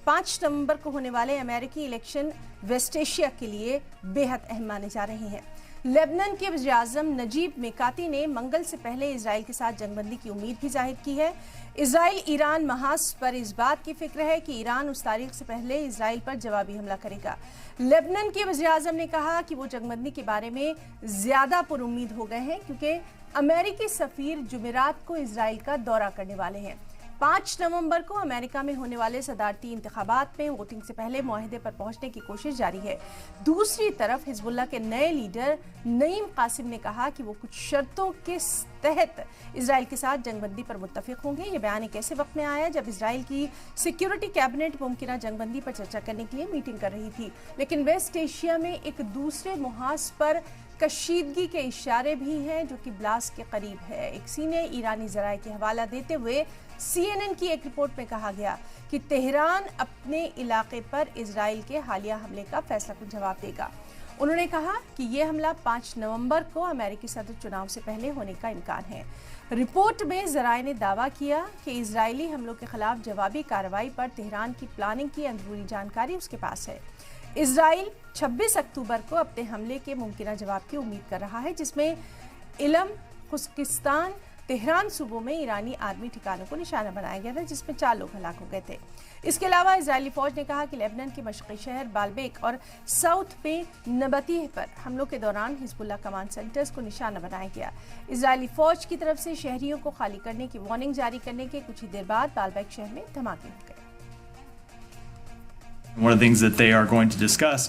5 نومبر کو ہونے والے امریکی الیکشن ویسٹ ایشیا کے لیے بیحد اہم مانے جا رہے ہیں۔ لیبنان کے وزیر اعظم نجیب میکاتی نے منگل سے پہلے اسرائیل کے ساتھ جنگ بندی کی امید بھی ظاہر کی ہے۔ اسرائیل ایران محاذ پر اس بات کی فکر ہے کہ ایران اس تاریخ سے پہلے اسرائیل پر جوابی حملہ کرے گا۔ لیبنان کے وزیر اعظم نے کہا کہ وہ جنگ بندی کے بارے میں زیادہ پر امید ہو گئے ہیں کیونکہ امریکی سفیر جمعرات کو اسرائیل کا دورہ کرنے والے ہیں۔ 5 نومبر کو امریکہ میں ہونے والے صدارتی انتخابات میں ووٹنگ سے پہلے معاہدے پر پہنچنے کی کوشش جاری ہے۔ دوسری طرف حزب اللہ کے نئے لیڈر نعیم قاسم نے کہا کہ وہ کچھ شرطوں کے تحت اسرائیل کے ساتھ جنگ بندی پر متفق ہوں گے۔ یہ بیان ایک ایسے وقت میں آیا جب اسرائیل کی سیکیورٹی کیبنٹ ممکنہ جنگ بندی پر چرچا کرنے کے لیے میٹنگ کر رہی تھی، لیکن ویسٹ ایشیا میں ایک دوسرے محاذ پر کشیدگی کے اشارے بھی ہیں جو کہ بلاس کے قریب ہے۔ ایک سینئر ایرانی ذرائع کے حوالہ دیتے ہوئے CNN کی ایک رپورٹ میں کہا گیا کہ تہران اپنے علاقے پر اسرائیل کے حالیہ حملے کا فیصلہ کن جواب دے گا۔ انہوں نے کہا کہ یہ حملہ 5 نومبر کو امریکی صدر چناؤ سے پہلے ہونے کا امکان ہے۔ رپورٹ میں ذرائع نے دعویٰ کیا کہ اسرائیلی حملوں کے خلاف جوابی کارروائی پر تہران کی پلاننگ کی اندرونی جانکاری اس کے پاس ہے۔ اسرائیل 26 اکتوبر کو اپنے حملے کے ممکنہ جواب کی امید کر رہا ہے، جس میں علم، خزستان، تہران صوبوں میں ایرانی آرمی ٹھکانوں کو نشانہ بنایا گیا تھا، جس میں 4 لوگ ہلاک ہو گئے تھے۔ اس کے علاوہ اسرائیلی فوج نے کہا کہ لیبنان کے مشرقی شہر بالبیک اور ساؤتھ پہ نبطیہ پر حملوں کے دوران حزب اللہ کمانڈ سینٹرز کو نشانہ بنایا گیا۔ اسرائیلی فوج کی طرف سے شہریوں کو خالی کرنے کی وارننگ جاری کرنے کے کچھ ہی دیر بعد بالبیک شہر میں دھماکے ہو گئے۔ One of the things that they are going to discuss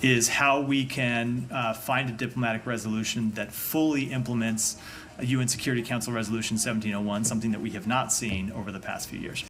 is how we can find a diplomatic resolution that fully implements UN Security Council Resolution 1701, something that we have not seen over the past few years.